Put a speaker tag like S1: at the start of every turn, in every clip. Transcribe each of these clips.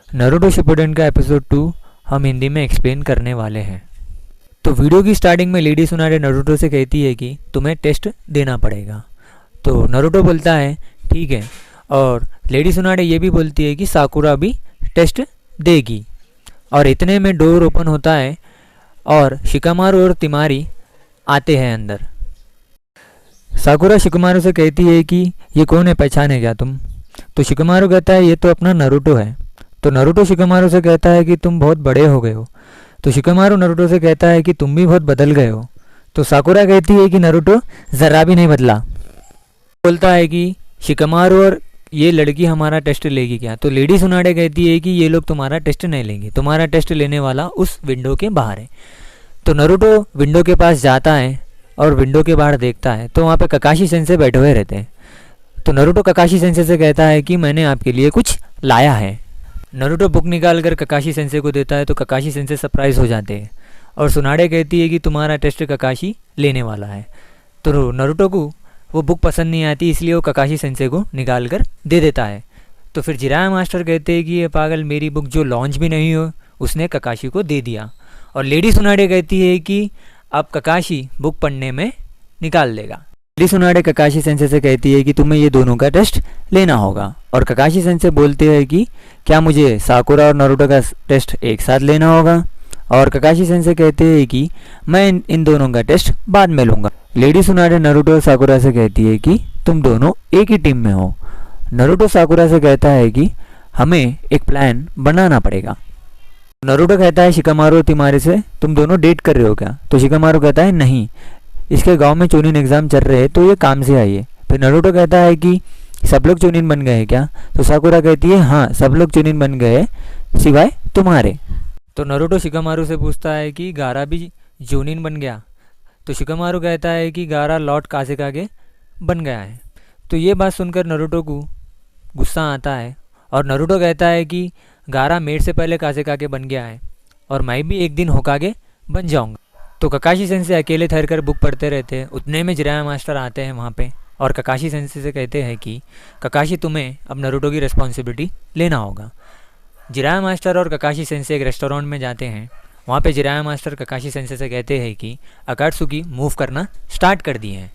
S1: Naruto Shippuden का episode 2 हम हिंदी में एक्सप्लेन करने वाले हैं। तो वीडियो की स्टार्टिंग में लेडी सुनारे नारुतो से कहती है कि तुम्हें टेस्ट देना पड़ेगा। तो नारुतो बोलता है ठीक है, और लेडी सुनारे ये भी बोलती है कि साकुरा भी टेस्ट देगी। और इतने में डोर ओपन होता है और शिकामारू और तिमारी आते हैं अंदर। साकुरा शिकामारू से कहती है कि ये कौन है, पहचाने क्या तुम? तो शिकामारू कहता है ये तो अपना नारुतो है। तो नारुतो शिकामारू से कहता है कि तुम बहुत बड़े हो गए हो। तो शिकामारू नारुतो से कहता है कि तुम भी बहुत बदल गए हो। तो साकुरा कहती है कि नारुतो ज़रा भी नहीं बदला। बोलता है कि शिकामारू और ये लड़की हमारा टेस्ट लेगी क्या? तो लेडी सुनाडे कहती है कि ये लोग तुम्हारा टेस्ट नहीं लेंगे, तुम्हारा टेस्ट लेने वाला उस विंडो के बाहर है। तो नारुतो विंडो के पास जाता है और विंडो के बाहर देखता है तो वहाँ पे ककाशी सेंसे बैठे हुए रहते हैं। तो नारुतो ककाशी सेंसे से कहता है कि मैंने आपके लिए कुछ लाया है। नारुतो बुक निकाल कर ककाशी सेंसे को देता है तो ककाशी सेंसे सरप्राइज हो जाते हैं और सुनाडे कहती है कि तुम्हारा टेस्ट ककाशी लेने वाला है। तो नारुतो को वो बुक पसंद नहीं आती, इसलिए वो ककाशी सेंसे को निकाल कर दे देता है। तो फिर जिराया मास्टर कहते हैं कि ये पागल, मेरी बुक जो लॉन्च भी नहीं हो उसने ककाशी को दे दिया। और लेडी सुनाडे कहती है कि अब ककाशी बुक पढ़ने में निकाल देगा। लेडी सुनाडे ककाशी सेंसे से कहती है कि तुम्हें ये दोनों का टेस्ट लेना होगा। और ककाशी सेंसे बोलते हैं कि क्या मुझे साकुरा और नारुतो का टेस्ट एक साथ लेना होगा? और ककाशी सेंसे कहते हैं कि मैं इन दोनों का टेस्ट बाद में लूँगा। लेडी सुनाडे नारुतो और साकुरा से कहती है कि तुम दोनों एक ही टीम में हो। नारुतो साकुरा से कहता है कि हमें एक प्लान बनाना पड़ेगा। नारुतो कहता है शिकामारू और तिमारी से तुम दोनों डेट कर रहे हो क्या? तो शिकामारू कहता है नहीं, इसके गांव में चोनिन एग्ज़ाम चल रहे हैं तो ये काम से आई है। फिर नारुतो कहता है कि सब लोग चोनिन बन गए हैं क्या? तो साकुरा कहती है हाँ, सब लोग चोनिन बन गए सिवाय तुम्हारे। तो नारुतो शिकामारू से पूछता है कि गारा भी जोनिन बन गया? तो शिकामारू कहता है कि गारा लॉर्ड कासेकागे बन गया है। तो ये बात सुनकर नारुतो को गुस्सा आता है और नारुतो कहता है कि गारा मेरे से पहले कासेकागे बन गया है और मैं भी एक दिन होकागे बन जाऊंगा। तो ककाशी सेंसे अकेले ठहरकर बुक पढ़ते रहते हैं। उतने में जिराया मास्टर आते हैं वहाँ पे और ककाशी सेंसे से कहते हैं कि ककाशी तुम्हें अब नारुतो की रिस्पॉन्सिबिलिटी लेना होगा। जिराया मास्टर और ककाशी सेंसे एक रेस्टोरेंट में जाते हैं। वहाँ पे जिराया मास्टर ककाशी सेंसे से कहते हैं कि अकात्सुकी मूव करना स्टार्ट कर दिए हैं।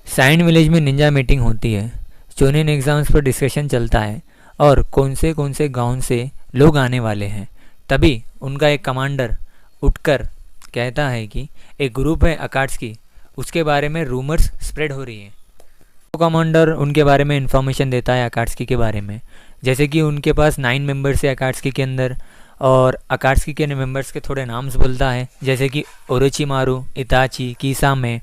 S1: साइन विलेज में निंजा मीटिंग होती है। चोनिन एग्ज़ाम्स पर डिस्कशन चलता है और कौन से गाँव से लोग आने वाले हैं। तभी उनका एक कमांडर उठकर कहता है कि एक ग्रुप है अकात्सुकी, उसके बारे में रूमर्स स्प्रेड हो रही है। तो कमांडर उनके बारे में इन्फॉर्मेशन देता है अकात्सुकी के बारे में, जैसे कि उनके पास 9 मेंबर्स है अकात्सुकी के अंदर। और अकात्सुकी के मेंबर्स के थोड़े नाम्स बोलता है, जैसे कि ओरोचिमारू, इताची, किसामे।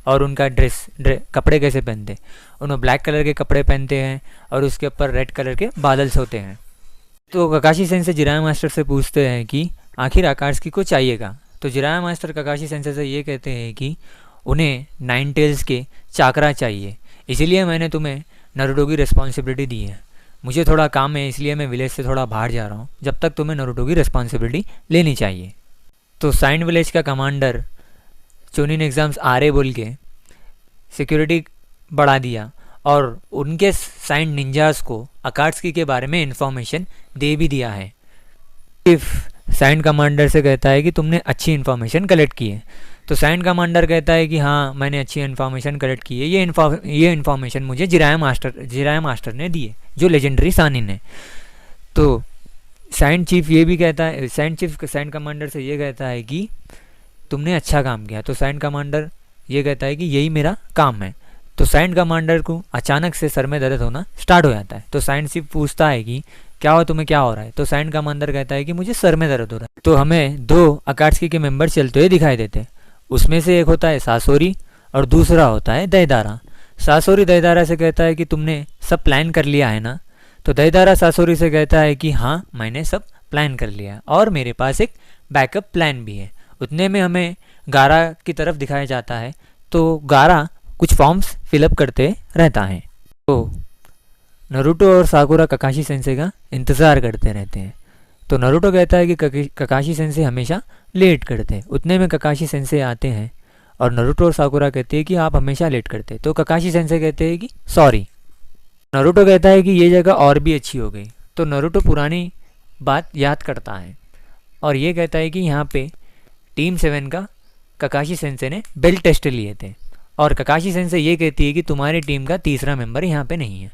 S1: और उनका कपड़े कैसे पहनते, उन्होंने ब्लैक कलर के कपड़े पहनते हैं और उसके ऊपर रेड कलर के बादल्स होते हैं। तो ककाशी सेंसे जिराया मास्टर से पूछते हैं कि आखिर अकात्सुकी को चाहिएगा? तो जिराया मास्टर ककाशी सेंसे से ये कहते हैं कि उन्हें 9 टेल्स के चाकरा चाहिए, इसीलिए मैंने तुम्हें नारुतो की रिस्पॉन्सिबिलिटी दी है। मुझे थोड़ा काम है, इसलिए मैं विलेज से थोड़ा बाहर जा रहा हूँ, जब तक तुम्हें नारुतो की रिस्पॉन्सिबिलिटी लेनी चाहिए। तो साइन विलेज का कमांडर चोनिन एग्ज़ाम्स आ रहे बोल के सिक्योरिटी बढ़ा दिया और उनके साइन निंजास को अकात्सुकी के बारे में इन्फॉर्मेशन दे भी दिया है। इफ साइन कमांडर से कहता है कि तुमने अच्छी इन्फॉर्मेशन कलेक्ट की है। तो साइन कमांडर कहता है कि हाँ, मैंने अच्छी इन्फॉर्मेशन कलेक्ट की है। ये इन्फॉर्मेशन मुझे जिराया मास्टर ने दी है, जो लेजेंडरी सानिन है। तो साइन चीफ ये भी कहता है, साइन कमांडर से ये कहता है कि तुमने अच्छा काम किया। तो साइन कमांडर ये कहता है कि यही मेरा काम है। तो साइन कमांडर को अचानक से सर में दर्द होना स्टार्ट हो जाता है। तो साइन चीफ पूछता है कि क्या हो, तुम्हें क्या हो रहा है? तो साइन कमांडर कहता है कि मुझे सर में दर्द हो रहा है। तो हमें 2 अकात्सुकी के मेंबर चलते हुए दिखाई देते हैं। उसमें से एक होता है सासोरी और दूसरा होता है दैदारा। सासोरी दैदारा से कहता है कि तुमने सब प्लान कर लिया है ना? तो दैदारा सासोरी से कहता है कि हाँ, मैंने सब प्लान कर लिया और मेरे पास एक बैकअप प्लान भी है। उतने में हमें गारा की तरफ दिखाया जाता है। तो गारा कुछ फॉर्म्स फिलअप करते रहता है। तो नारुतो और साकुरा ककाशी सेंसे का इंतज़ार करते रहते हैं। तो नारुतो कहता है कि ककाशी सेंसे हमेशा लेट करते हैं। उतने में ककाशी सेंसे आते हैं और नारुतो और साकुरा कहते हैं कि आप हमेशा लेट करते हैं। तो ककाशी सेंसे कहते हैं कि सॉरी। नारुतो कहता है कि ये जगह और भी अच्छी हो गई। तो नारुतो पुरानी बात याद करता है और ये कहता है कि यहाँ पे टीम 7 का ककाशी सेंसे ने बेल टेस्ट लिए थे और ककाशी सेंसे ये कहती है कि तुम्हारी टीम का तीसरा मेंबर यहाँ पे नहीं है।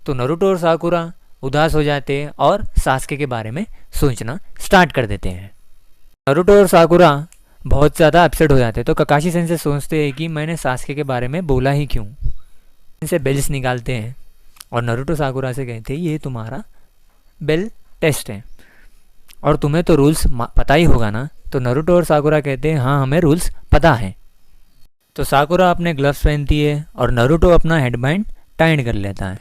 S1: तो नारुतो और साकुरा उदास हो जाते हैं और सास्के के बारे में सोचना स्टार्ट कर देते हैं। नारुतो और साकुरा बहुत ज़्यादा अपसेट हो जाते हैं। तो ककाशी सेंसे सोचते हैं कि मैंने सास्के के बारे में बोला ही क्यों। इनसे बेल्स निकालते हैं और नारुतो साकुरा से कहते हैं ये तुम्हारा बेल टेस्ट है और तुम्हें तो रूल्स पता ही होगा ना। तो नारुतो और साकुरा कहते हैं हाँ हमें रूल्स पता है। तो साकुरा अपने ग्लव्स पहनती है और नारुतो अपना हेडबैंड टाइट कर लेता है।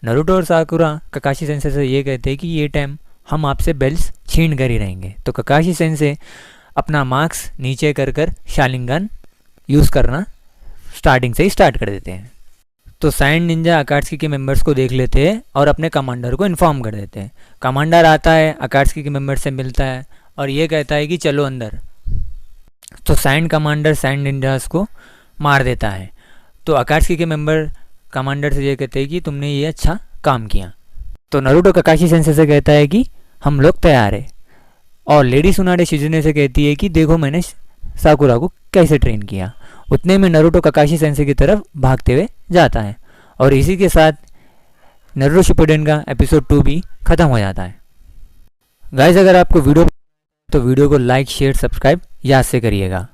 S1: नारुतो और साकुरा ककाशी सेंसे से ये कहते हैं कि ये टाइम हम आपसे बेल्स छीन कर ही रहेंगे। तो ककाशी सेंसे अपना मार्क्स नीचे कर शालिंगन यूज़ करना स्टार्टिंग से ही स्टार्ट कर देते हैं। तो साइन निंजा अकात्सुकी के मेंबर्स को देख लेते हैं और अपने कमांडर को इन्फॉर्म कर देते हैं। कमांडर आता है, अकात्सुकी के मेंबर से मिलता है और ये कहता है कि चलो अंदर। तो साइन कमांडर साइन निंजास को मार देता है। तो अकात्सुकी के मेंबर कमांडर से ये कहते हैं कि तुमने ये अच्छा काम किया। तो नारुतो ककाशी सेंसे से कहता है कि हम लोग तैयार है और लेडी सुनाडे शिजुने से कहती है कि देखो मैंने साकुरा को कैसे ट्रेन किया। उतने में नारुतो ककाशी सेंसे की तरफ भागते हुए जाता है और इसी के साथ नारुतो शिपुडेन का एपिसोड 2 भी ख़त्म हो जाता है। गाइस अगर आपको वीडियो तो वीडियो को लाइक शेयर सब्सक्राइब याद से करिएगा।